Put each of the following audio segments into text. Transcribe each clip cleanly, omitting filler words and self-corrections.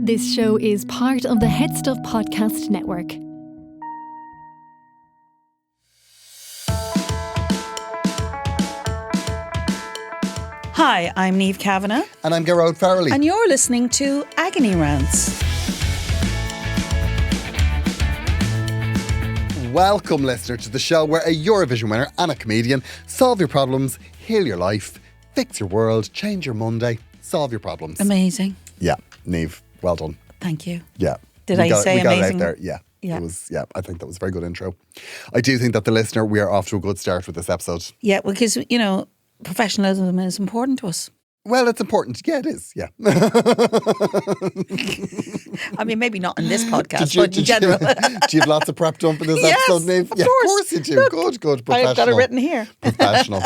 This show is part of the Head Stuff Podcast Network. Hi, I'm Niamh Kavanagh. And I'm Gerard Farrelly. And you're listening to Agony Rants. Welcome, listener, to the show where a Eurovision winner and a comedian solve your problems, heal your life, fix your world, change your Monday, solve your problems. Amazing. Yeah, Niamh, well done. Thank you. Yeah. Did I say we got amazing? It out there. Yeah. Yeah. It was, I think that was a very good intro. I do think that the listener, we are off to a good start with this episode. Yeah, because, you know, professionalism is important to us. Well, it's important. Yeah, it is. Yeah. I mean, maybe not in this podcast, but in general. Do you have lots of prep done for this Yes, episode, Niamh? of Yeah, course. of course you do. Look, Good. Professional. I've got it written here. Professional.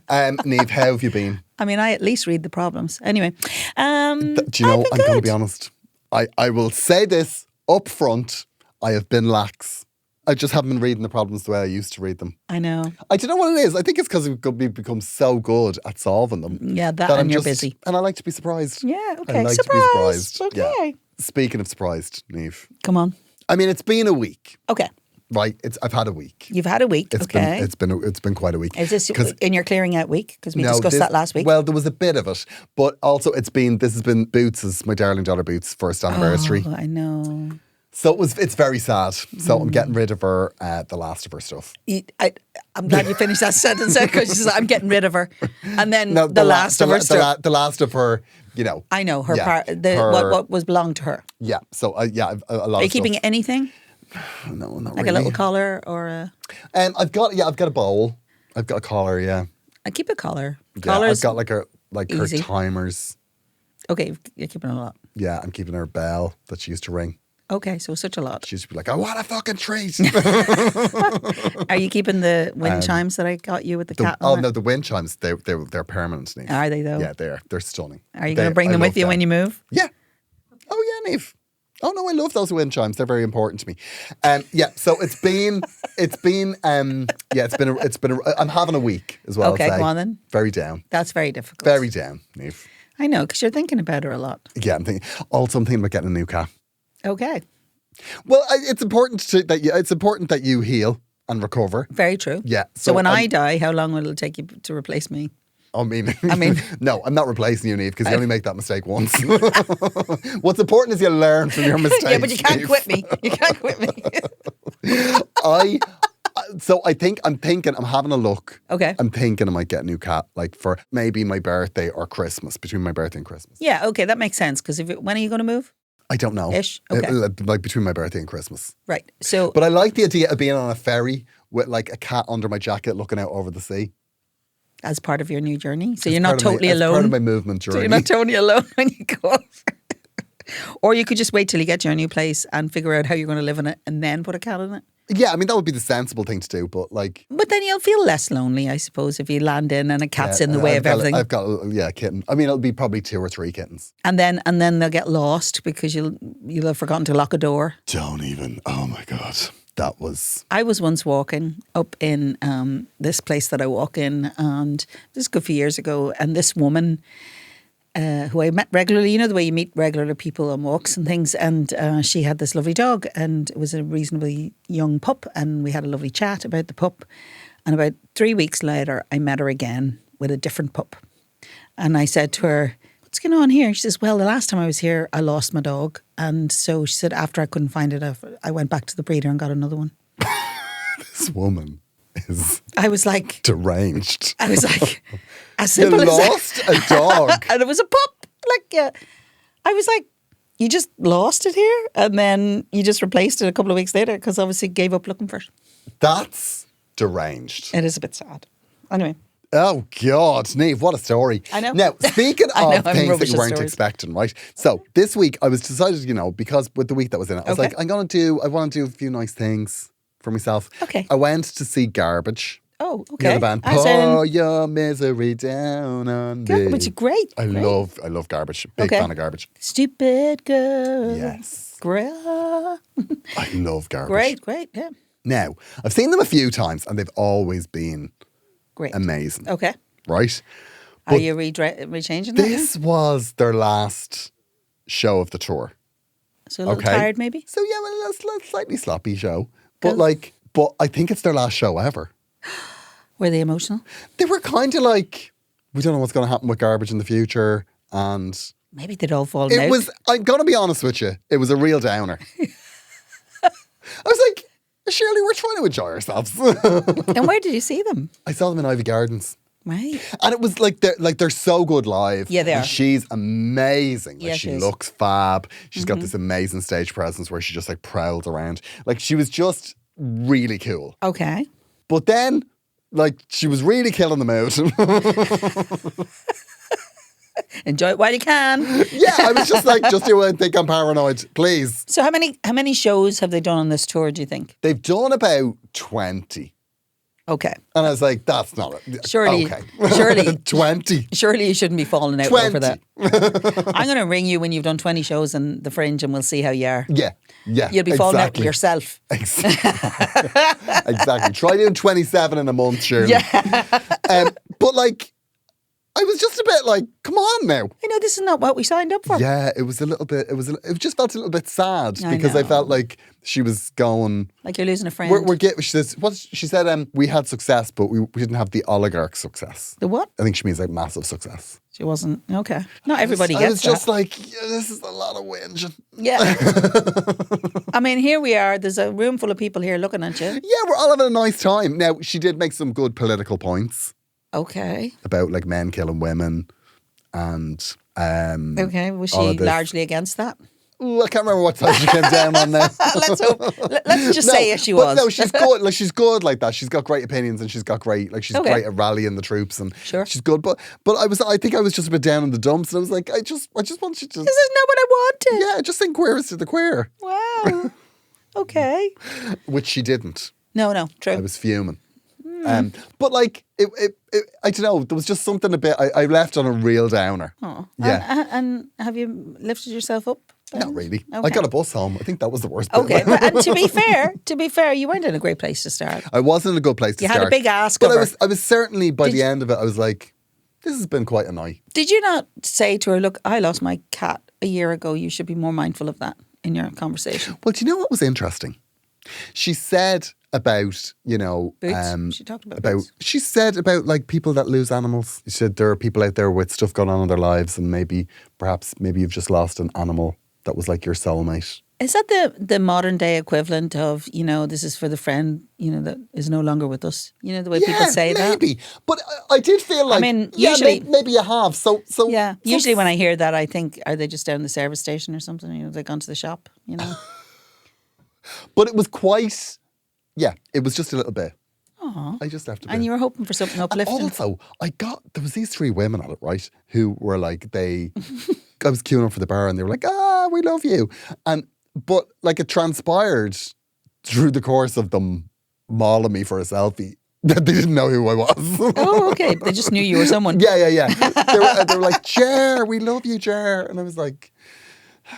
Niamh, how have you been? I mean, I at least read the problems. Anyway. Do you know, I'm going to be honest. I will say this up front. I have been lax. I just haven't been reading the problems the way I used to read them. I know. I don't know what it is. I think it's because we've become so good at solving them. Yeah, that and you're busy. And I like to be surprised. Yeah, okay. I like Surprised. to be surprised. Okay. Yeah. Speaking of surprised, Niamh. Come on. I mean, it's been a week. Okay. Right? I've had a week. You've had a week. It's been quite a week. Is this in your clearing out week? Because we discussed that last week. Well, there was a bit of it, but also this has been Boots' my darling daughter Boots' first anniversary. Oh, I know. So it's very sad. So I'm getting rid of her, the last of her stuff. I'm glad you finished that sentence there because she says, I'm getting rid of her. And then the last of her stuff. The last of her, you know. I know, her yeah, part, what was belonged to her. Yeah, so I've a lot of stuff. Are you keeping anything? No, not like really. A little collar or a... I've got a bowl. I've got a collar, yeah. I keep a collar. Collars. Yeah, I've got her easy. timers. Okay, you're keeping a lot. Yeah, I'm keeping her bell that she used to ring. Okay, so such a lot. She used to be like, I want a fucking treat. Are you keeping the wind chimes that I got you with the cat? Oh no, the wind chimes, they're permanent, Niamh. Are they though? Yeah, they're stunning. Are you going to bring them with you when you move? Yeah. Oh yeah, Niamh. Oh no, I love those wind chimes. They're very important to me. So it's been I'm having a week as well. Okay, go on then. Very down. That's very difficult. Very down, Niamh. I know, because you're thinking about her a lot. Yeah, I'm thinking about getting a new cat. Okay. Well, it's important that you heal and recover. Very true. Yeah. So when I die, how long will it take you to replace me? I mean, no, I'm not replacing you, Niamh, because you only make that mistake once. What's important is you learn from your mistakes. Yeah, but you can't quit me. You can't quit me. I'm having a look. Okay. I'm thinking I might get a new cat, like for maybe my birthday or Christmas, between my birthday and Christmas. Yeah, okay, that makes sense. Because when are you going to move? I don't know. Ish? Okay. Like between my birthday and Christmas. Right. So, but I like the idea of being on a ferry with like a cat under my jacket looking out over the sea. As part of your new journey. So you're not totally alone. As part of my movement journey. So you're not totally alone when you go over. Or you could just wait till you get your new place and figure out how you're going to live in it and then put a cat in it. Yeah, I mean, that would be the sensible thing to do, but like... But then you'll feel less lonely, I suppose, if you land in and a cat's in the way of everything. I've got a kitten. I mean, it'll be probably 2 or 3 kittens. And then they'll get lost because you'll have forgotten to lock a door. Don't even. Oh my God. That was... I was once walking up in this place that I walk in, and this is a good few years ago, and this woman... who I met regularly, you know the way you meet regular people on walks and things, and she had this lovely dog, and it was a reasonably young pup, and we had a lovely chat about the pup, and about 3 weeks later I met her again with a different pup, and I said to her, what's going on here? She says, well, the last time I was here I lost my dog, and so she said after I couldn't find it I went back to the breeder and got another one. This woman is... I was like... deranged. I was like... As simple you as lost a dog. And it was a pup. I was like, you just lost it here and then you just replaced it a couple of weeks later because obviously gave up looking for it. That's deranged. It is a bit sad. Anyway. Oh God, Niamh, what a story. I know. Now, speaking of things that you weren't stories. expecting, right? So this week I was decided, because with the week that was in it, I was like, I want to do a few nice things for myself. Okay. I went to see Garbage. Oh, okay. You know the band, Pour Your Misery Down on Me. Garbage is great. I love Garbage. Big fan of Garbage. Stupid girl. Yes. Great. I love Garbage. Great, yeah. Now, I've seen them a few times and they've always been great. Amazing. Okay. Right? Are you rechanging that? This was their last show of the tour. So a little Okay. tired, maybe. So yeah, well, it's a slightly sloppy show. But but I think it's their last show ever. Were they emotional? They were kind of like, we don't know what's going to happen with Garbage in the future. And Maybe they'd all fallen out. it was, I'm going to be honest with you, it was a real downer. I was like, surely we're trying to enjoy ourselves. And where did you see them? I saw them in Ivy Gardens. Right. And it was like they're so good live. Yeah, they and are. she's amazing. Like Yeah, she she is. looks fab. She's got this amazing stage presence where she just like prowls around. Like she was just really cool. Okay. But then, like, she was really killing the mood. Enjoy it while you can. Yeah, I was just like, just you won't think I'm paranoid, please. So how many shows have they done on this tour, do you think? They've done about 20. Okay. And I was like, that's not it. Surely- Okay. surely- 20. Surely you shouldn't be falling out 20. over that. I'm going to ring you when you've done 20 shows in the Fringe and we'll see how you are. Yeah. Yeah. You'll be falling out with yourself. Exactly. Try doing 27 in a month, surely. Yeah. But like, I was just a bit like, come on now. I know this is not what we signed up for. Yeah, it was a little bit, it just felt a little bit sad I because I know. felt like she was going, Like you're losing a friend. we're getting, she said, we had success, but we didn't have the oligarch success. The what? I think she means like massive success. She wasn't. Okay. Not everybody I gets was that. just like, yeah, this is a lot of whinging. Yeah. I mean, here we are. There's a room full of people here looking at you. Yeah, we're all having a nice time. Now, she did make some good political points Okay. about like men killing women and Okay. Was all she of this. largely against that? Ooh, I can't remember what side she came down on now. Let's hope. Let's just say yes, she but was. no, she's good. Like she's good like that. She's got great opinions and she's got great she's Okay. great at rallying the troops and Sure. she's good. But I think I was just a bit down in the dumps and I was like, I just want you to This is not what I wanted. yeah, just sing queer is to the queer, Wow. Okay. which she didn't. No, true. I was fuming. But like it, I don't know. There was just something a bit. I left on a real downer. Oh. Yeah. And have you lifted yourself up? then? Not really. I Okay. got a bus home. I think that was the worst bit. Okay, but and to be fair, you weren't in a great place to start. I wasn't in a good place to You start. had a big ask but of her. I was certainly by Did the you- end of it, I was like, this has been quite a night. Did you not say to her, "Look, I lost my cat a year ago. You should be more mindful of that in your conversation"? Well, do you know what was interesting? She said about, Boots? She talked about boots. she said about like people that lose animals. She said there are people out there with stuff going on in their lives and maybe you've just lost an animal that was like your soulmate. Is that the modern day equivalent of, this is for the friend, that is no longer with us? You know, the way people say that? Maybe. But I did feel like, mean, yeah, usually- maybe you have. So Yeah. Usually when I hear that, I think, are they just down the service station or something? They've gone to the shop, But it was quite, it was just a little bit. Aww. I just left a bit. And you were hoping for something And uplifting. also, there was these 3 women at it, right, who were like, I was queuing up for the bar and they were like, we love you. But like it transpired through the course of them mauling me for a selfie that they didn't know who I was. Oh, okay. They just knew you were someone. Yeah. They were like, Jer, we love you, Jer. And I was like,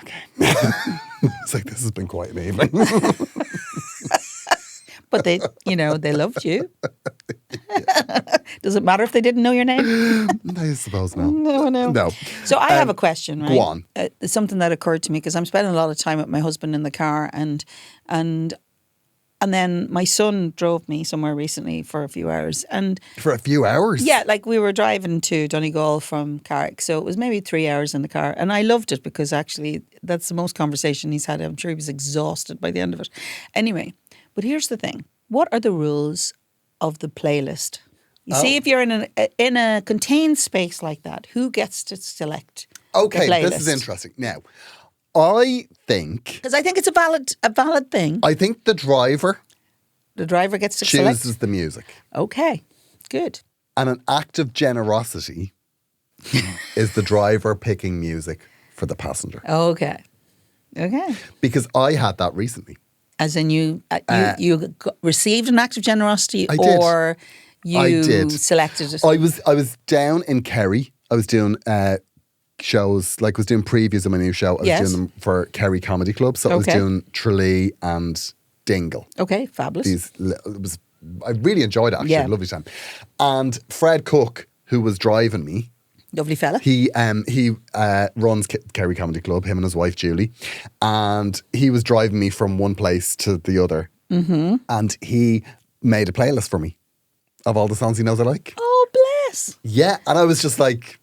okay. It's like, this has been quite an evening. But they loved you. Does it matter if they didn't know your name? I suppose no. No. So I have a question, right? Go on. It's something that occurred to me because I'm spending a lot of time with my husband in the car and then my son drove me somewhere recently for a few hours and For a few hours? yeah, like we were driving to Donegal from Carrick, so it was maybe 3 hours in the car and I loved it because actually that's the most conversation he's had. I'm sure he was exhausted by the end of it. Anyway, but here's the thing. What are the rules of the playlist? You see, if you're in a contained space like that, who gets to select Okay, the playlist? this is interesting. Now, I think Because I think it's a valid thing. the driver The driver gets to select. chooses the music. Okay, good. And an act of generosity is the driver picking music for the passenger. Okay. Because I had that recently. As in you received an act of generosity I did. or you I did. selected it? I was down in Kerry. I was doing shows, like I was doing previews of my new show. I was Yes. doing them for Kerry Comedy Club. So I was Okay. doing Tralee and Dingle. Okay, fabulous. I really enjoyed it actually. Yeah. A lovely time. And Fred Cook, who was driving me, Lovely fella. He runs Kerry Comedy Club, him and his wife Julie, and he was driving me from one place to the other, and he made a playlist for me of all the songs he knows I like. Oh, bless. Yeah, and I was just like,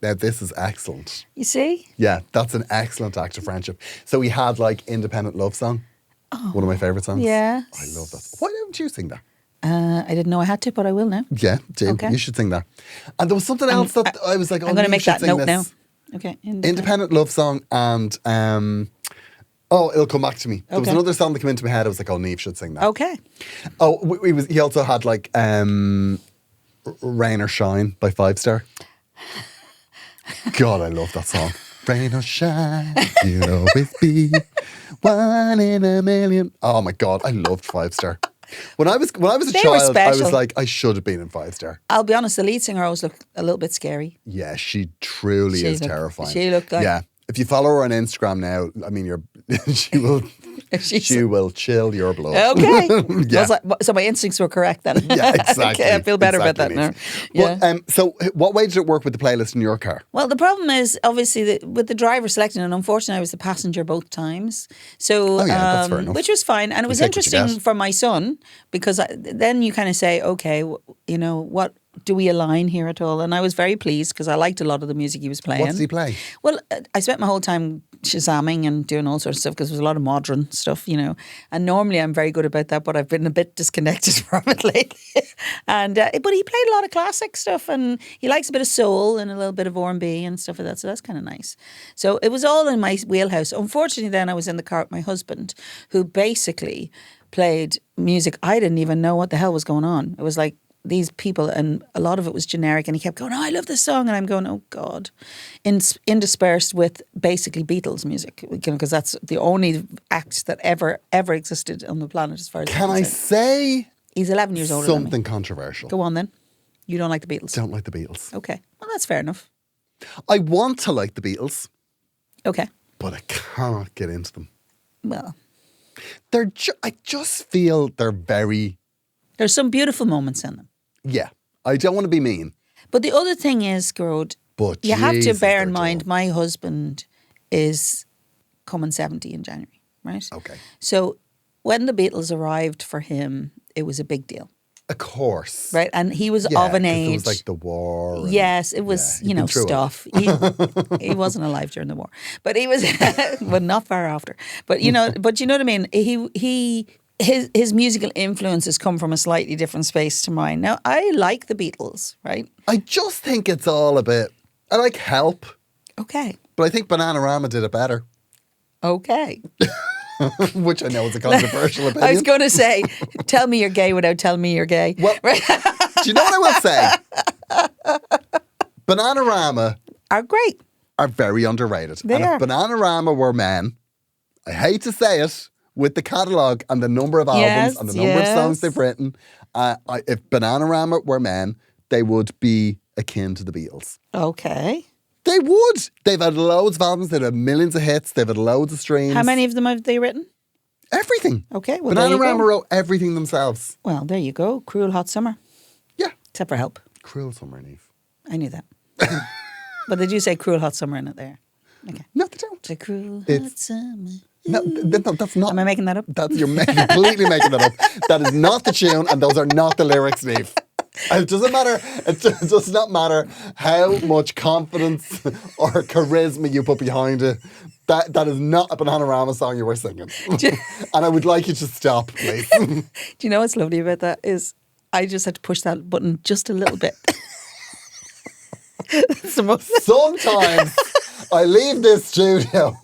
now this is excellent. You see? Yeah, that's an excellent act of friendship. So he had like Independent Love Song, one of my favourite songs. Yes. I love that. Why don't you sing that? I didn't know I had to, but I will now. Yeah, do. Okay. You should sing that. And there was something else that I was like, oh, I'm going to you make should that sing note this. now. Okay. Independent Love Song and it'll come back to me. There was Okay. another song that came into my head. I was like, oh, Niamh should sing that. Okay. Oh, he also had like Rain or Shine by Five Star. God, I love that song. Rain or shine, you'll always be one in a million. Oh my God, I loved Five Star. When I was a They were child, I was special. like, I should have been in Five Star. I'll be honest, the lead singer always looked a little bit scary. Yeah, she truly She is looked- terrifying. she looked like- Yeah. If you follow her on Instagram now, I mean, she will chill your blood. Okay. Yeah. So my instincts were correct then. Yeah, exactly. Okay, I feel better about that Exactly, now. Niamh. Yeah. But, so what way did it work with the playlist in your car? Well, the problem is obviously with the driver selecting, and unfortunately, I was the passenger both times. So, Oh, yeah, that's fair enough. which was fine, and it was take what you interesting get. for my son because then you kind of say, okay, what do we align here at all? And I was very pleased because I liked a lot of the music he was playing. What does he play? Well, I spent my whole time Shazamming and doing all sorts of stuff because there was a lot of modern stuff, And normally I'm very good about that, but I've been a bit disconnected from it lately. And but he played a lot of classic stuff, and he likes a bit of soul and a little bit of R&B and stuff like that. So that's kind of nice. So it was all in my wheelhouse. Unfortunately, then I was in the car with my husband, who basically played music I didn't even know what the hell was going on. It was like these people, and a lot of it was generic, and he kept going, oh, I love this song, and I'm going, oh God, interspersed with basically Beatles music, because that's the only act that ever existed on the planet as far as Can I'm I concerned. say He's 11 years older than me. something controversial? Go on then. You don't like the Beatles? Don't like the Beatles. Okay. Well, that's fair enough. I want to like the Beatles, Okay. but I cannot get into them. Well, I just feel they're very, there's some beautiful moments in them. yeah. I don't want to be mean, But the other thing is, Gerard, but you have to Jesus, bear in they're mind, dull. my husband is coming 70 in January, right? Okay. So when the Beatles arrived for him, it was a big deal, Of course. right? And he was Yeah, of an 'cause age. There was like the war. and- Yes, it was, Yeah, he'd been through it. stuff. He wasn't alive during the war, but he was, but not far after. But you know what I mean. His musical influences come from a slightly different space to mine. Now, I like the Beatles, right? I just think it's all a bit. I like Help, Okay, but I think Bananarama did it better, okay. which I know is a controversial opinion. I was going to say, tell me you're gay without telling me you're gay. Well, right? do you know what I will say? Bananarama Are great. are very underrated. They and are. if Bananarama were men, I hate to say it, with the catalogue and the number of albums Yes, and the number of songs yes. they've written, if Bananarama were men, they would be akin to the Beatles. Okay. They would. They've had loads of albums. They've had millions of hits. They've had loads of streams. How many of them have they written? Everything. Okay, well, there you Bananarama go. wrote everything themselves. Well, there you go. Cruel Hot Summer. Yeah. Except for Help. Cruel Summer, Niamh. I knew that. But they do say Cruel Hot Summer in it there. Okay. No, they don't. The Cruel Hot It's- Summer. No, that's not. Am I making that up? Completely making that up. That is not the tune, and those are not the lyrics, Niamh. It doesn't matter. It does not matter how much confidence or charisma you put behind it. That is not a Bananarama song you were singing. And I would like you to stop, please. Do you know what's lovely about that is I just had to push that button just a little bit. It's the most Sometimes I leave this studio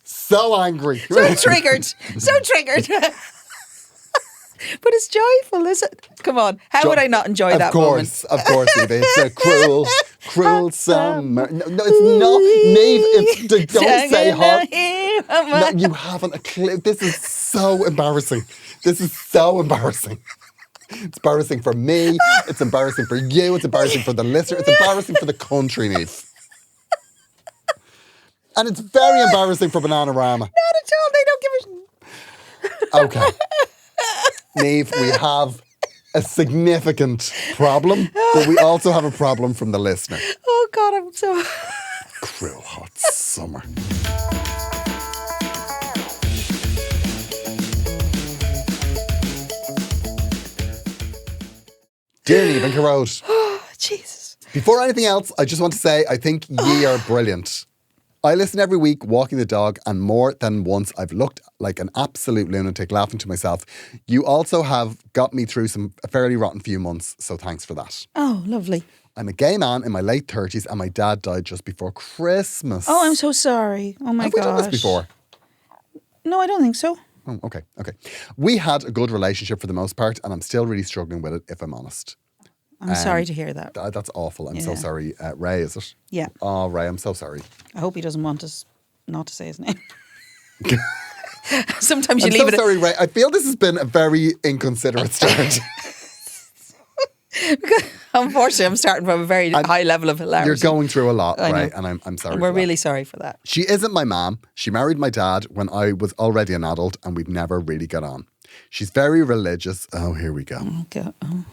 so angry. so triggered. So triggered. But it's joyful, is it? Come on. How would I not enjoy that moment? Of course, Niamh. It's a cruel summer. No, it's not. Niamh, don't say hot. No, you haven't a clue. This is so embarrassing. This is so embarrassing. It's embarrassing for me. It's embarrassing for you. It's embarrassing for the listener. It's embarrassing for the country, Niamh. And it's very embarrassing for Bananarama. Not at all. They don't give a... Okay. Niamh, we have a significant problem, but we also have a problem from the listener. Oh God, I'm so... Cruel hot summer. Dear Niamh and Carode, Oh, Jesus. before anything else, I just want to say I think ye are brilliant. I listen every week walking the dog, and more than once I've looked like an absolute lunatic laughing to myself. You also have got me through a fairly rotten few months, so thanks for that. Oh, lovely. I'm a gay man in my late 30s and my dad died just before Christmas. Oh, I'm so sorry. Oh my Have we done this gosh. before? No, I don't think so. Oh, okay. We had a good relationship for the most part, and I'm still really struggling with it, if I'm honest. I'm sorry to hear that. That's awful. I'm so Yeah. sorry. Ray, is it? Yeah. Oh, Ray, I'm so sorry. I hope he doesn't want us not to say his name. Sometimes you I'm leave so it. sorry, Ray. I feel this has been a very inconsiderate start. Unfortunately, I'm starting from a very high level of hilarity. You're going through a lot, I know. right? And I'm sorry. We're for that. really sorry for that. She isn't my mom. She married my dad when I was already an adult, and we've never really got on. She's very religious. Oh, here we go. Okay. Oh.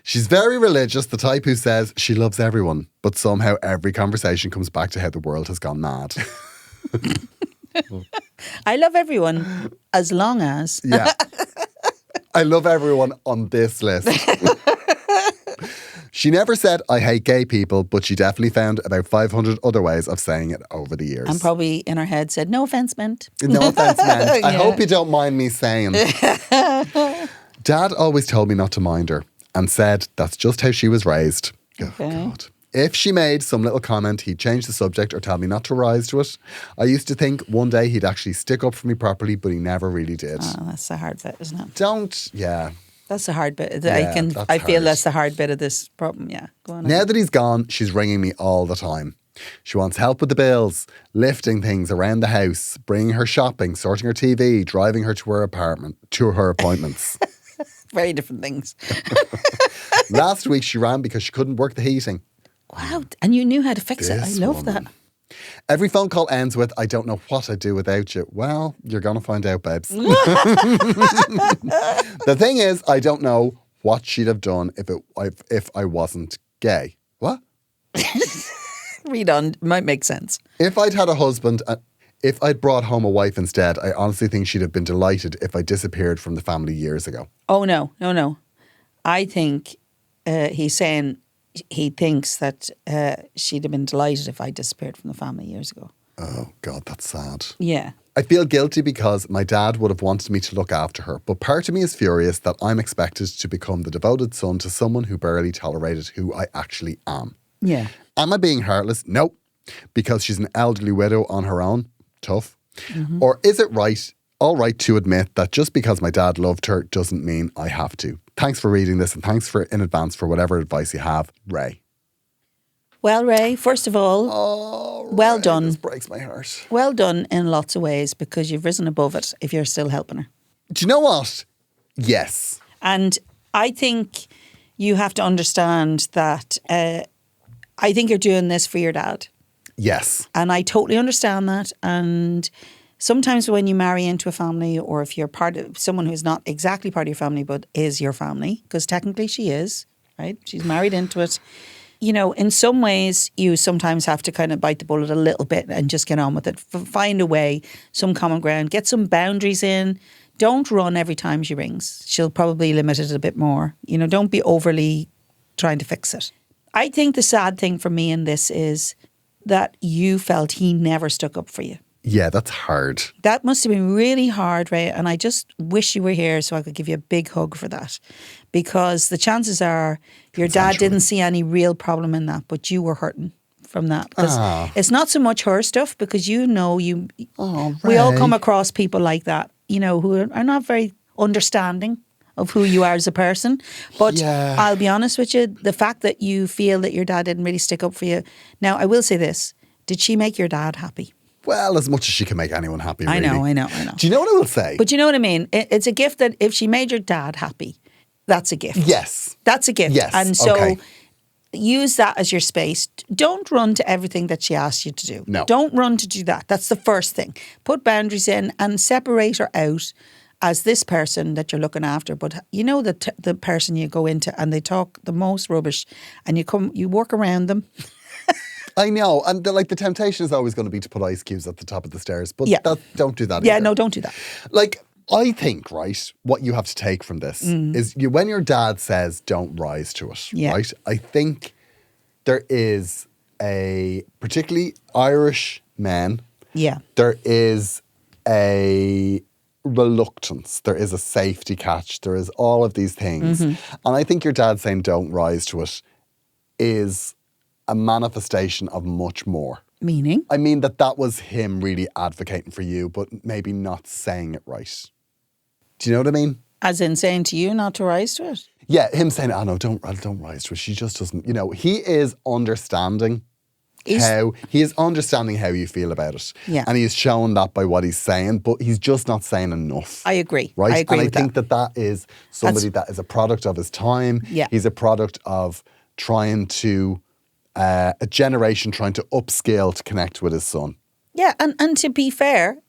She's very religious, the type who says she loves everyone, but somehow every conversation comes back to how the world has gone mad. I love everyone as long as. Yeah. I love everyone on this list. She never said, I hate gay people, but she definitely found about 500 other ways of saying it over the years. And probably in her head said, no offence meant. No offence meant. I Yeah. hope you don't mind me saying. Dad always told me not to mind her and said that's just how she was raised. Okay. Oh, God. If she made some little comment, he'd change the subject or tell me not to rise to it. I used to think one day he'd actually stick up for me properly, but he never really did. Oh, that's the hard bit, isn't it? Yeah. That's the hard bit. Yeah, I feel hard. that's the hard bit of this problem. Yeah. Go on. Now that he's gone, she's ringing me all the time. She wants help with the bills, lifting things around the house, bringing her shopping, sorting her TV, driving her to her appointments. Very different things. Last week she ran because she couldn't work the heating. Wow. And you knew how to fix it. I This love woman. that. Every phone call ends with, I don't know what I'd do without you. Well, you're going to find out, babes. The thing is, I don't know what she'd have done if I wasn't gay. What? Read on. Might make sense. If I'd had a husband, if I'd brought home a wife instead, I honestly think she'd have been delighted if I disappeared from the family years ago. Oh, no. I think he's saying he thinks that she'd have been delighted if I disappeared from the family years ago. Oh, God, that's sad. Yeah. I feel guilty because my dad would have wanted me to look after her, but part of me is furious that I'm expected to become the devoted son to someone who barely tolerated who I actually am. Yeah. Am I being heartless? Nope. Because she's an elderly widow on her own? Tough. Mm-hmm. Or is it all right to admit that just because my dad loved her doesn't mean I have to? Thanks for reading this, and thanks in advance for whatever advice you have, Ray. Well, Ray, first of all, well Ray, done. This breaks my heart. Well done in lots of ways because you've risen above it if you're still helping her. Do you know what? Yes. And I think you have to understand that I think you're doing this for your dad. Yes. And I totally understand that. And sometimes when you marry into a family, or if you're part of someone who's not exactly part of your family, but is your family, because technically she is, right? She's married into it. You know, in some ways, you sometimes have to kind of bite the bullet a little bit and just get on with it. Find a way, some common ground, get some boundaries in. Don't run every time she rings. She'll probably limit it a bit more. You know, don't be overly trying to fix it. I think the sad thing for me in this is that you felt he never stuck up for you. Yeah, that's hard. That must have been really hard, Ray. And I just wish you were here so I could give you a big hug for that. Because the chances are your dad didn't see any real problem in that, but you were hurting from that. Because it's not so much her stuff, because we all come across people like that, you know, who are not very understanding of who you are as a person. But Yeah. I'll be honest with you, the fact that you feel that your dad didn't really stick up for you. Now, I will say this. Did she make your dad happy? Well, as much as she can make anyone happy, really. I know. Do you know what I will say? But you know what I mean? It's a gift that if she made your dad happy, that's a gift. Yes. That's a gift. Yes, And so okay. use that as your space. Don't run to everything that she asks you to do. No. Don't run to do that. That's the first thing. Put boundaries in and separate her out as this person that you're looking after, but you know the person you go into and they talk the most rubbish, and you work around them. I know, and the temptation is always going to be to put ice cubes at the top of the stairs, but don't do that. Yeah, either. no, don't do that. Like, I think, right, what you have to take from this is when your dad says don't rise to it, right? I think there is particularly Irish men, there is a reluctance, there is a safety catch, there is all of these things. And I think your dad saying don't rise to it is a manifestation of much more. Meaning? I mean that was him really advocating for you, but maybe not saying it right. Do you know what I mean? As in saying to you not to rise to it? Yeah, him saying, oh no, don't rise to it. She just doesn't, he is understanding how you feel about it. Yeah. And he's shown that by what he's saying, but he's just not saying enough. I agree. Right? I agree and with I think that is somebody that is a product of his time. Yeah. He's a product of trying to, a generation trying to upscale to connect with his son. Yeah, and to be fair,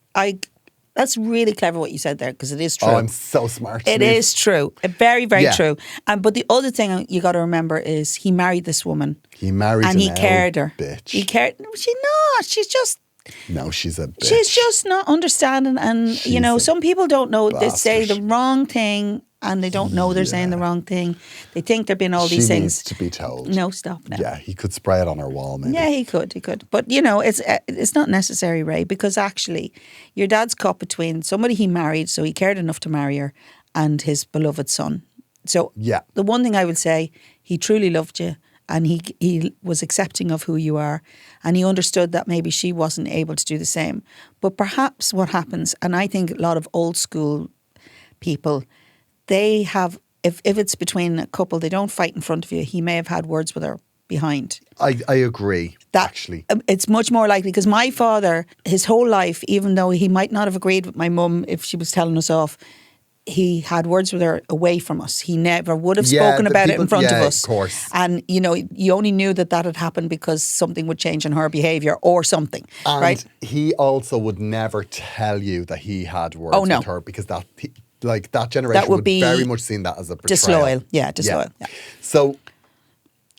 that's really clever what you said there, because it is true. Oh, I'm so smart. It is true. Very, very Yeah. true. But the other thing you got to remember is he married this woman. He married and he an cared her. bitch. He cared. No, she's not. She's just. No, she's a bitch. She's just not understanding. And, some people don't know. They say the wrong thing and they don't know they're saying the wrong thing. They think they're being all these She things. needs to be told. No, stop now. Yeah, he could spray it on her wall maybe. Yeah, he could. But, it's not necessary, Ray, because actually your dad's caught between somebody he married, so he cared enough to marry her, and his beloved son. So the one thing I would say, he truly loved you, and he was accepting of who you are, and he understood that maybe she wasn't able to do the same. But perhaps what happens, and I think a lot of old school people, they have, if it's between a couple, they don't fight in front of you. He may have had words with her behind. I agree, actually. It's much more likely, because my father, his whole life, even though he might not have agreed with my mum if she was telling us off, he had words with her away from us. He never would have spoken about it in front of us. Of course. And, you only knew that had happened because something would change in her behaviour or something, and right? He also would never tell you that he had words with her, because that generation would be very much seen that as a betrayal. Disloyal. Yeah, disloyal. Yeah. So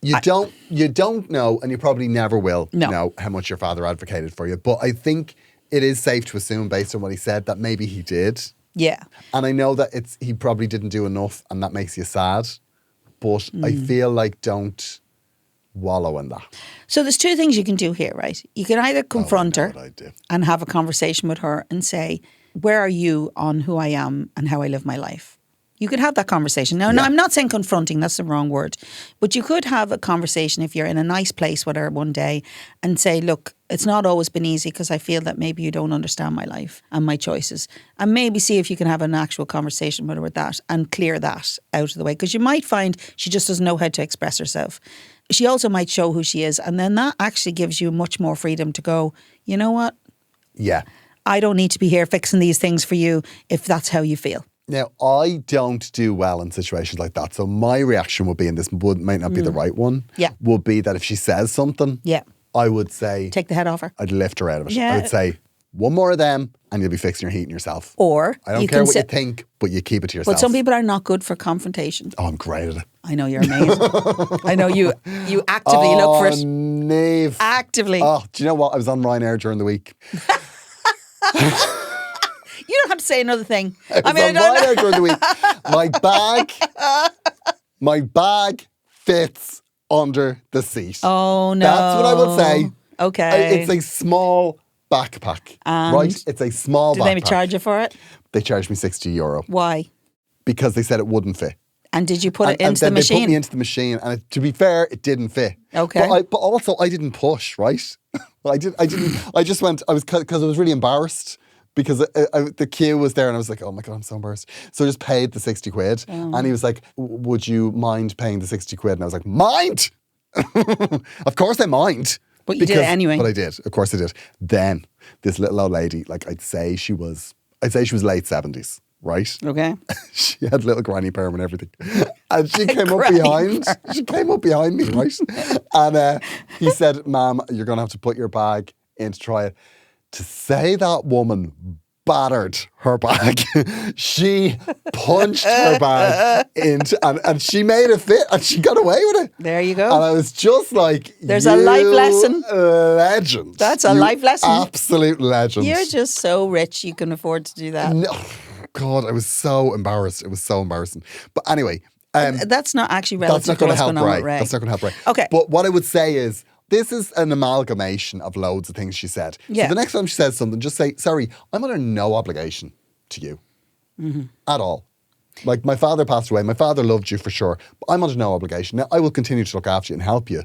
you don't know, and you probably never will know how much your father advocated for you. But I think it is safe to assume, based on what he said, that maybe he did. Yeah. And I know that he probably didn't do enough, and that makes you sad. But I feel like don't wallow in that. So there's two things you can do here, right? You can either confront her and have a conversation with her and say, where are you on who I am and how I live my life? You could have that conversation. Now, I'm not saying confronting, that's the wrong word. But you could have a conversation if you're in a nice place with her one day and say, look, it's not always been easy because I feel that maybe you don't understand my life and my choices. And maybe see if you can have an actual conversation with her with that and clear that out of the way. Because you might find she just doesn't know how to express herself. She also might show who she is. And then that actually gives you much more freedom to go, you know what? Yeah. I don't need to be here fixing these things for you if that's how you feel. Now, I don't do well in situations like that. So my reaction would be, and this might not be the right one, would be that if she says something, I would say... Take the head off her. I'd lift her out of it. Yeah. I would say, one more of them and you'll be fixing your heating yourself. Or... I don't care what you think, but you keep it to yourself. But some people are not good for confrontation. Oh, I'm great at it. I know you're amazing. I know you actively look for it. Nave. Actively. Oh, do you know what? I was on Ryanair during the week. You don't have to say another thing. I was on Ryanair during the week. My bag fits under the seat. Oh, no. That's what I would say. Okay. It's a small backpack, right? It's a small backpack. Did they charge you for it? They charged me €60. Why? Because they said it wouldn't fit. And did you put it into the and machine? They put me into the machine, and to be fair, it didn't fit. Okay. But also, I didn't push, right? I didn't. I just went. Because I was really embarrassed because the queue was there, and I was like, oh my God, I'm so embarrassed. So I just paid the £60, and he was like, would you mind paying the £60? And I was like, mind? Of course I mind. But you did it anyway. But I did. Of course I did. Then this little old lady, like I'd say she was late 70s. Right? Okay. She had little granny perm and everything. And she came up behind. She came up behind me, right? And he said, ma'am, you're going to have to put your bag in to try it. To say that woman battered her bag. She punched her bag into, and she made it fit, and she got away with it. There you go. And I was just like, There's a life lesson. Legend. That's a life lesson. Absolute legend. You're just so rich you can afford to do that. No, God, I was so embarrassed. It was so embarrassing. But anyway, that's not actually relative that's not to going to what's help going on Ray. with Ray. That's not going to help Ray. Okay. But what I would say is, this is an amalgamation of loads of things she said. Yeah. So the next time she says something, just say, sorry, I'm under no obligation to you at all. Like, my father passed away. My father loved you for sure. But I'm under no obligation. Now, I will continue to look after you and help you.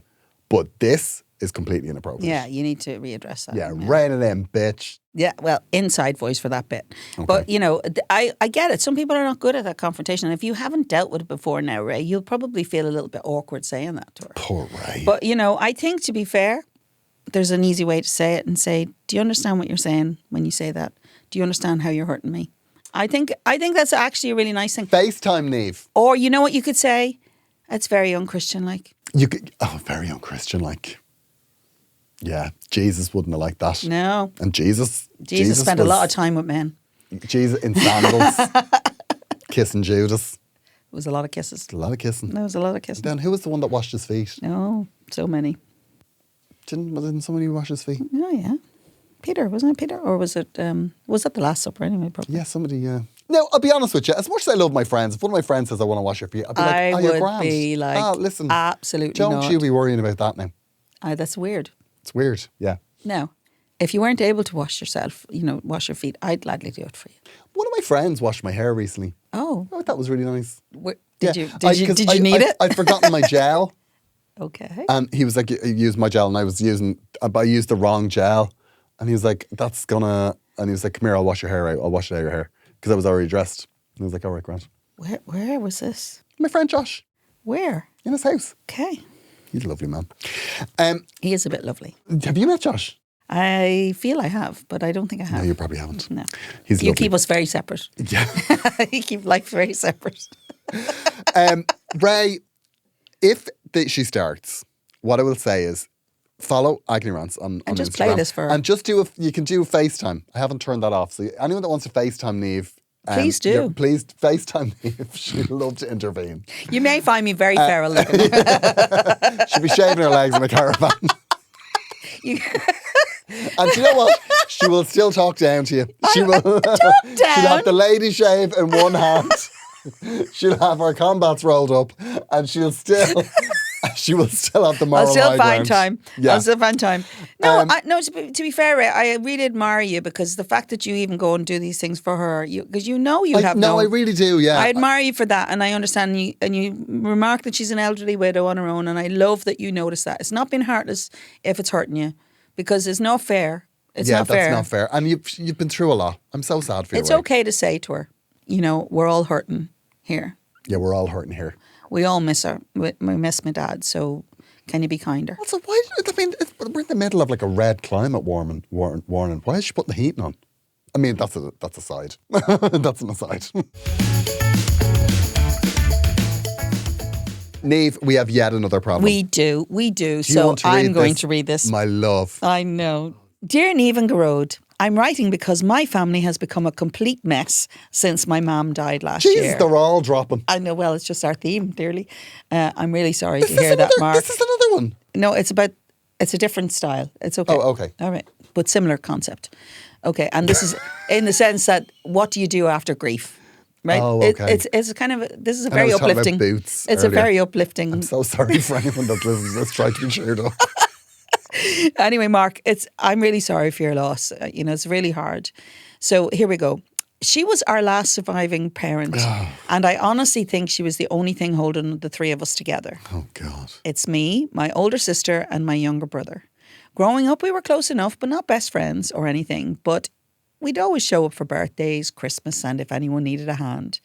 But this is completely inappropriate. Yeah, you need to readdress that. Yeah, rein it in, bitch. Yeah, well, inside voice for that bit. Okay. But, you know, I get it. Some people are not good at that confrontation. And if you haven't dealt with it before now, Ray, you'll probably feel a little bit awkward saying that to her. Poor Ray. But, you know, I think, to be fair, there's an easy way to say it and say, do you understand what you're saying when you say that? Do you understand how you're hurting me? I think that's actually a really nice thing. FaceTime, Neve. Or, you know what you could say? It's very unchristian-like. You could, very unchristian-like. Yeah, Jesus wouldn't have liked that. No. And Jesus spent a lot of time with men. Jesus in sandals, kissing Judas. It was a lot of kisses. A lot of kissing. There was a lot of kissing. Then who was the one that washed his feet? Oh, so many. Didn't somebody wash his feet? Oh, yeah. Peter, wasn't it Peter? Or was it, was that the Last Supper anyway, probably? Yeah, somebody, yeah. No, I'll be honest with you. As much as I love my friends, if one of my friends says I want to wash your feet, I'll be like, oh, you're would grand. be like, listen, absolutely don't not. you be worrying about that now. That's weird. It's weird, yeah. No. If you weren't able to wash yourself, wash your feet, I'd gladly do it for you. One of my friends washed my hair recently. Oh. I thought that was really nice. Did Yeah. you need it? I'd forgotten my gel. Okay. And he was like, use my gel. And I used the wrong gel. And he was like, and he was like, come here, I'll wash your hair out. I'll wash it out of your hair. Because I was already dressed. And I was like, all right, Grant. Where was this? My friend Josh. Where? In his house. Okay. He's a lovely man. He is a bit lovely. Have you met Josh? I feel I have, but I don't think I have. No, you probably haven't. No. He's You lovely. keep us very separate. Yeah. You keep life very separate. Ray, if she starts, what I will say is follow Agony Rants on And just Instagram. play this for her. And just you can do FaceTime. I haven't turned that off. So anyone that wants to FaceTime Neve, Please do. Please FaceTime Neve. She'd love to intervene. You may find me very feral looking. She'll be shaving her legs in a caravan. You- And do you know what? She will still talk down to you. She will down? She'll have the lady shave in one hand. She'll have her combats rolled up, and she will still have the moral I'll still high find ground. time. Yeah. I'll still find time. No, to be fair, Ray, I really admire you because the fact that you even go and do these things for her, because you have I really do. Yeah, I admire you for that, and I understand you. And you remark that she's an elderly widow on her own, and I love that you notice that. It's not being heartless if it's hurting you, because it's not fair. It's not fair. that's not fair. And you've been through a lot. I'm so sad for you. It's Ray. okay to say to her, we're all hurting here. Yeah, we're all hurting here. We all miss her. We miss my dad. So can you be kinder? Also, why? I mean, we're in the middle of like a red climate warning. Why is she putting the heating on? I mean, that's a side. That's an aside. Neve, we have yet another problem. We do. Do you So want to I'm read going this? to read this. My love. I know. Dear Neve and Garode, I'm writing because my family has become a complete mess since my mum died last Jesus, year. they're all dropping. I know, well, it's just our theme, clearly. I'm really sorry to hear that, Mark. This is another one. No, it's a different style. It's okay. Oh, okay. All right. But similar concept. Okay. And this is in the sense that what do you do after grief? Right? Oh, okay. It's kind of, this is a I very was talking about uplifting. boots It's earlier. a very uplifting. I'm so sorry for anyone that listens to this trying to be cheered up. Anyway, Mark, I'm really sorry for your loss. It's really hard. So here we go. She was our last surviving parent, and I honestly think she was the only thing holding the three of us together. Oh, God. It's me, my older sister, and my younger brother. Growing up, we were close enough, but not best friends or anything. But we'd always show up for birthdays, Christmas, and if anyone needed a hand.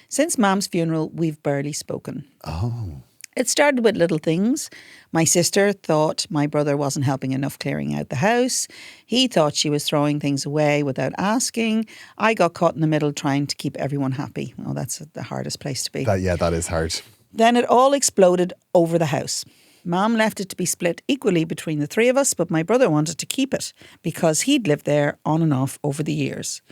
Since Mam's funeral, we've barely spoken. Oh. It started with little things. My sister thought my brother wasn't helping enough clearing out the house. He thought she was throwing things away without asking. I got caught in the middle trying to keep everyone happy. Oh, that's the hardest place to be. That is hard. Then it all exploded over the house. Mom left it to be split equally between the three of us, but my brother wanted to keep it because he'd lived there on and off over the years.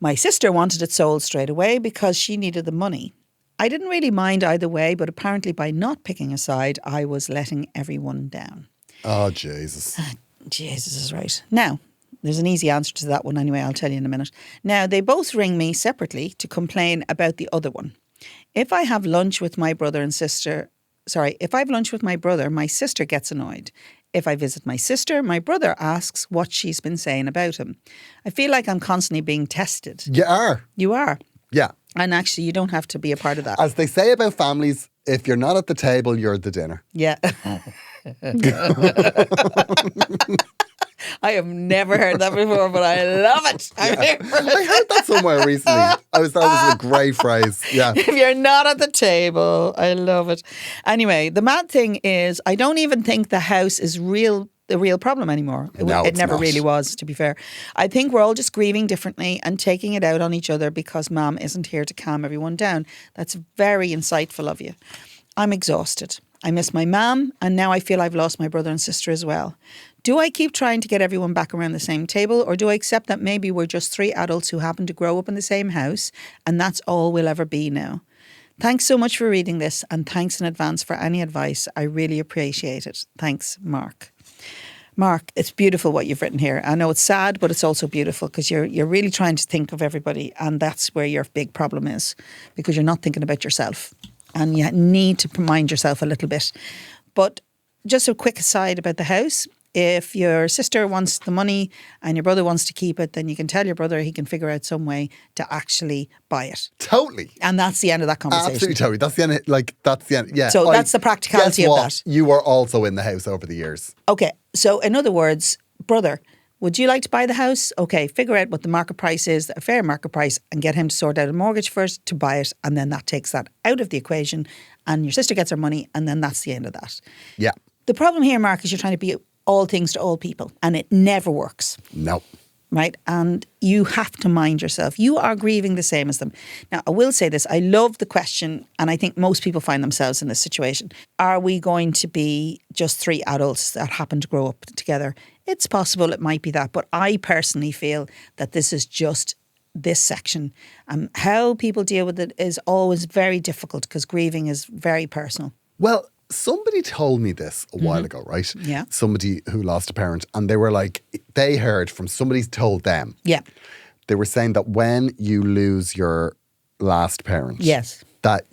My sister wanted it sold straight away because she needed the money. I didn't really mind either way, but apparently by not picking a side, I was letting everyone down. Oh, Jesus. Jesus is right. Now, there's an easy answer to that one anyway, I'll tell you in a minute. Now, they both ring me separately to complain about the other one. If I have lunch with my brother, my sister gets annoyed. If I visit my sister, my brother asks what she's been saying about him. I feel like I'm constantly being tested. You are. You are. Yeah. And actually, you don't have to be a part of that. As they say about families, if you're not at the table, you're at the dinner. Yeah. I have never heard that before, but I love it. I heard that somewhere recently. I thought it was a great phrase. Yeah. If you're not at the table, I love it. Anyway, the mad thing is, I don't even think the house is the real problem anymore. It never really was, to be fair. I think we're all just grieving differently and taking it out on each other because Mom isn't here to calm everyone down. That's very insightful of you. I'm exhausted. I miss my mum, and now I feel I've lost my brother and sister as well. Do I keep trying to get everyone back around the same table, or do I accept that maybe we're just three adults who happen to grow up in the same house and that's all we'll ever be now? Thanks so much for reading this, and thanks in advance for any advice. I really appreciate it. Thanks, Mark. Mark, it's beautiful what you've written here. I know it's sad, but it's also beautiful because you're really trying to think of everybody, and that's where your big problem is, because you're not thinking about yourself. And you need to mind yourself a little bit. But just a quick aside about the house. If your sister wants the money and your brother wants to keep it, then you can tell your brother he can figure out some way to actually buy it. Totally. And that's the end of that conversation. Absolutely, totally. That's the end. That's the end. Yeah. So that's the practicality of that. You were also in the house over the years. Okay. So in other words, brother, would you like to buy the house? Okay, figure out what the market price is, a fair market price, and get him to sort out a mortgage first to buy it. And then that takes that out of the equation. And your sister gets her money, and then that's the end of that. Yeah. The problem here, Mark, is you're trying to be all things to all people, and it never works. No. Right? And you have to mind yourself. You are grieving the same as them. Now, I will say this. I love the question, and I think most people find themselves in this situation. Are we going to be just three adults that happen to grow up together? It's possible it might be that, but I personally feel that this is just this section. How people deal with it is always very difficult because grieving is very personal. Well, somebody told me this a while ago, right? Yeah. Somebody who lost a parent, and they were like, they heard from somebody told them. Yeah. They were saying that when you lose your last parent, yes, that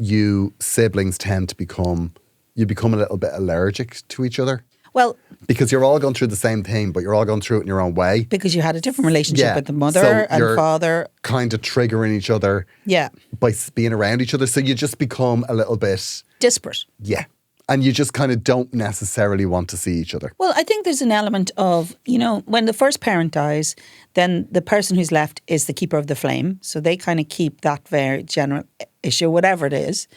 siblings tend to become a little bit allergic to each other. Well, because you're all going through the same thing, but you're all going through it in your own way. Because you had a different relationship with the mother and father. Kind of triggering each other. Yeah. By being around each other. So you just become a little bit disparate. Yeah. And you just kind of don't necessarily want to see each other. Well, I think there's an element of, when the first parent dies, then the person who's left is the keeper of the flame. So they kind of keep that very general issue, whatever it is.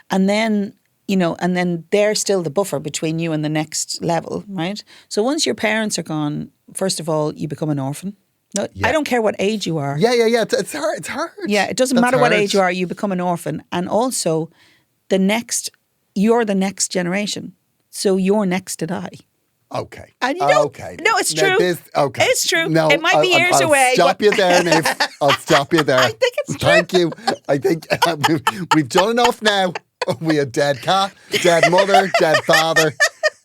And then, and then they're still the buffer between you and the next level, right? So once your parents are gone, first of all, you become an orphan. No, yeah. I don't care what age you are. Yeah. It's hard. It's hard. Yeah, it doesn't matter what age you are, you become an orphan. And also, you're the next generation. So you're next to die. Okay. And you don't. Okay. No, it's true. Okay. It's true. No, it might be years away. I'll stop you there, Niamh. I'll stop you there. I think it's true. Thank you. I think we've done enough now. We had dead cat, dead mother, dead father.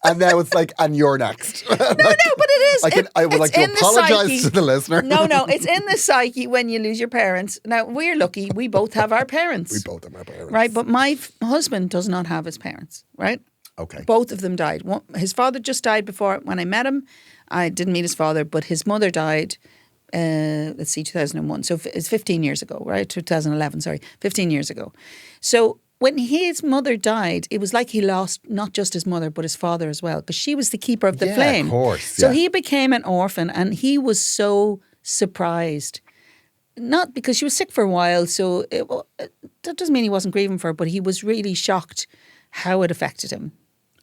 And now it's like, and you're next. No, but it is. I would like to apologise to the listener. No, it's in the psyche when you lose your parents. Now, we're lucky. We both have our parents. We both have our parents. Right, but my husband does not have his parents, right? Okay. Both of them died. His father just died before when I met him. I didn't meet his father, but his mother died, 2001. So it's 15 years ago, right? 2011, sorry. 15 years ago. So when his mother died, it was like he lost not just his mother, but his father as well, because she was the keeper of the flame. Of course. So he became an orphan, and he was so surprised. Not because she was sick for a while, so that doesn't mean he wasn't grieving for her, but he was really shocked how it affected him.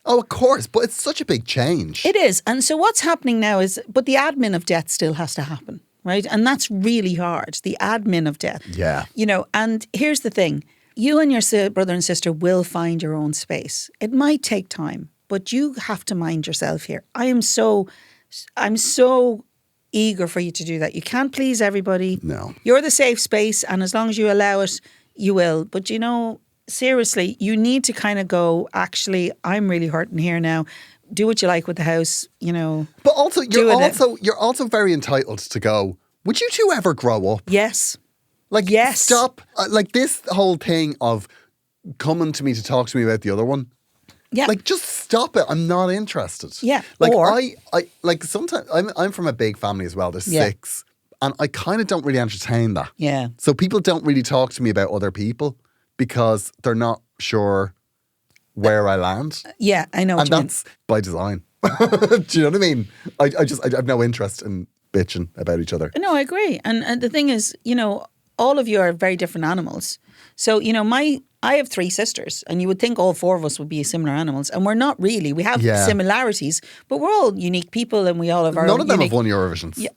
Oh, of course, but it's such a big change. It is. And so what's happening now is, but the admin of death still has to happen, right? And that's really hard, the admin of death. Yeah. And here's the thing. You and your brother and sister will find your own space. It might take time, but you have to mind yourself here. I'm so eager for you to do that. You can't please everybody. No. You're the safe space, and as long as you allow it, you will. But you know, seriously, you need to kind of go, actually, I'm really hurting here now. Do what you like with the house, you know. But also, you're also very entitled to go, would you two ever grow up? Yes. Like, yes. Stop. Like, this whole thing of coming to me to talk to me about the other one. Yeah. Like, just stop it. I'm not interested. Yeah. Like, or, I like, sometimes, I'm from a big family as well. There's 6. And I kind of don't really entertain that. Yeah. So people don't really talk to me about other people because they're not sure where I land. Yeah, I know what you mean. And that's by design. Do you know what I mean? I have no interest in bitching about each other. No, I agree. And the thing is, you know, all of you are very different animals. So, you know, I have 3 sisters, and you would think all 4 of us would be similar animals, and we're not really. We have similarities, but we're all unique people, and we all have our None own of them unique... have won Eurovisions. Yeah.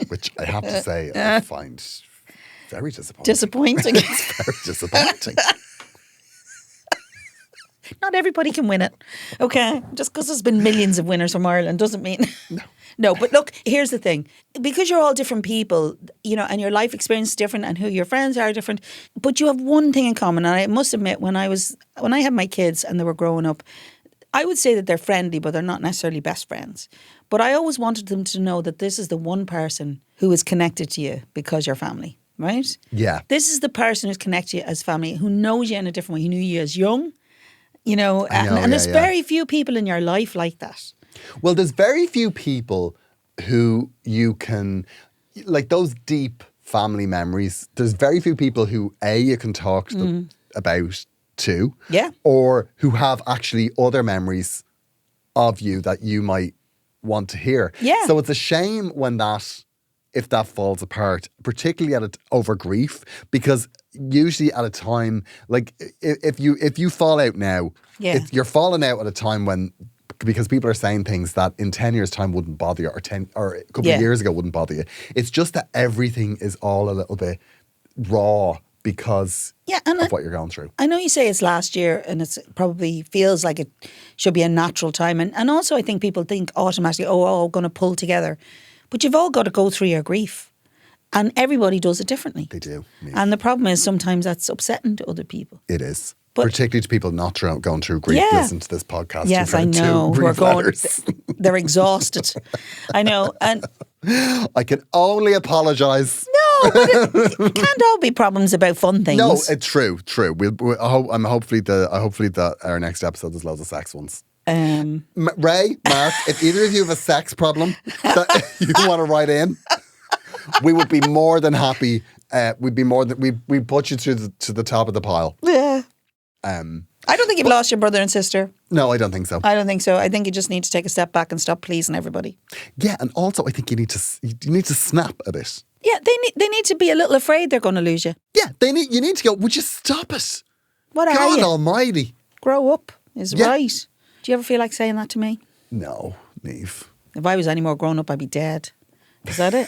Which I have to say, I find very disappointing. Disappointing. It's very disappointing. Not everybody can win it. Okay. Just because there's been millions of winners from Ireland doesn't mean... No, but look, here's the thing. Because you're all different people, you know, and your life experience is different and who your friends are different, but you have one thing in common. And I must admit, when I had my kids and they were growing up, I would say that they're friendly, but they're not necessarily best friends. But I always wanted them to know that this is the one person who is connected to you because you're family, right? Yeah. This is the person who's connected to you as family, who knows you in a different way, who knew you as young, you know, and there's very few people in your life like that. Well, there's very few people who you can, like those deep family memories, there's very few people who, A, you can talk to them about, to, or who have actually other memories of you that you might want to hear. Yeah. So it's a shame when if that falls apart, particularly over grief, because usually at a time, like if you fall out now, you're falling out at a time because people are saying things that in 10 years' time wouldn't bother you, or a couple of years ago wouldn't bother you. It's just that everything is all a little bit raw because of what you're going through. I know you say it's last year and it probably feels like it should be a natural time. And also I think people think automatically, oh, going to pull together. But you've all got to go through your grief. And everybody does it differently. They do. And the problem is sometimes that's upsetting to other people. It is. But particularly to people not going through grief, listen to this podcast. Yes, I know. They're exhausted. I know. And I can only apologise. No, but it can't all be problems about fun things. No, it's true. Hopefully that our next episode is loads of sex ones. Ray, Mark, if either of you have a sex problem that you want to write in, we would be more than happy. We'd put you to the top of the pile. Yeah. I don't think you've lost your brother and sister. No, I don't think so. I don't think so. I think you just need to take a step back and stop pleasing everybody. Yeah, and also I think you need to snap a bit. Yeah, they need to be a little afraid they're going to lose you. Yeah, you need to go, would you stop it? What are God you? almighty. Grow up is right. Do you ever feel like saying that to me? No, Niamh. If I was any more grown up, I'd be dead. Is that it?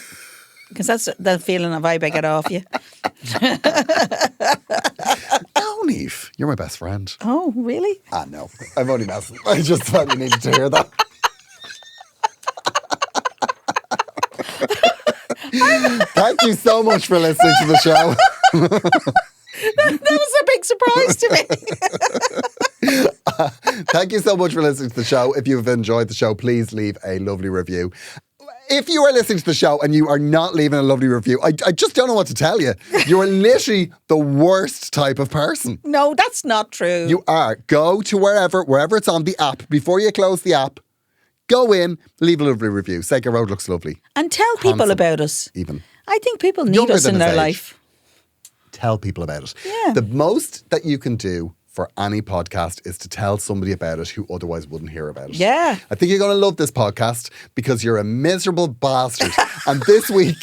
Because that's the feeling of vibe I get off you. No, Niamh. You're my best friend. Oh, really? No. I'm only messing. I just thought you needed to hear that. Thank you so much for listening to the show. That was a big surprise to me. Thank you so much for listening to the show. If you've enjoyed the show, please leave a lovely review. If you are listening to the show and you are not leaving a lovely review, I just don't know what to tell you. You are literally the worst type of person. No, that's not true. You are. Go to wherever it's on the app. Before you close the app, go in, leave a lovely review. Say your road looks lovely. And tell people about us. Even. I think people need Younger us in their age. life. Tell people about it. Yeah. The most that you can do for any podcast is to tell somebody about it who otherwise wouldn't hear about it. Yeah. I think you're going to love this podcast because you're a miserable bastard. And this week,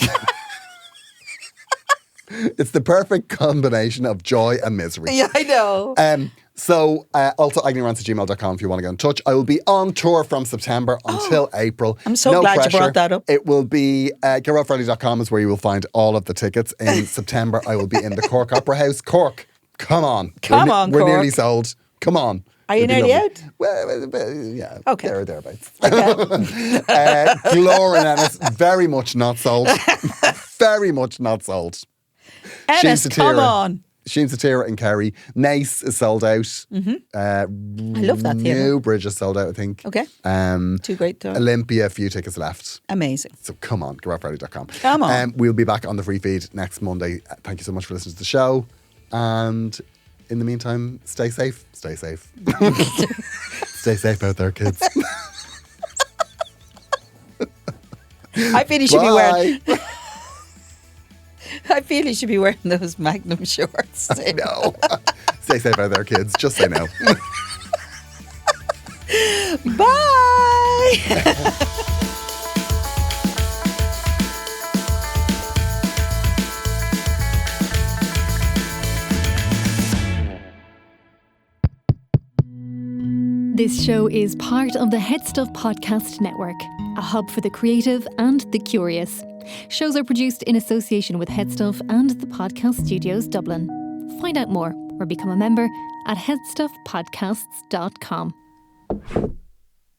it's the perfect combination of joy and misery. Yeah, I know. So also agneyrants@gmail.com if you want to get in touch. I will be on tour from September until April. I'm so glad you brought that up. It will be GetRoadFriday.com is where you will find all of the tickets. In September, I will be in the Cork Opera House. Cork, come on. Come on, We're Cork. nearly sold. Come on. Are you It'd be nearly lovely. out? Well, yeah. Okay. There or thereabouts. Okay. Gloria and Ennis, very much not sold. Very much not sold. Ennis, Sheen come Satira. on. Sheen Satira and Kerry. Nace is sold out. Mm-hmm. I love that theatre. Newbridge is sold out, I think. Okay. Two great though. Olympia, a few tickets left. Amazing. So come on, GarageFriday.com. Come on. We'll be back on the free feed next Monday. Thank you so much for listening to the show. And in the meantime, stay safe. Stay safe. Stay safe out there, kids. I feel you should be wearing. Bye. I feel you should be wearing those Magnum shorts. No. Stay safe out there, kids. Just say no. Bye. This show is part of the Head Stuff Podcast Network, a hub for the creative and the curious. Shows are produced in association with Head Stuff and the Podcast Studios Dublin. Find out more or become a member at headstuffpodcasts.com.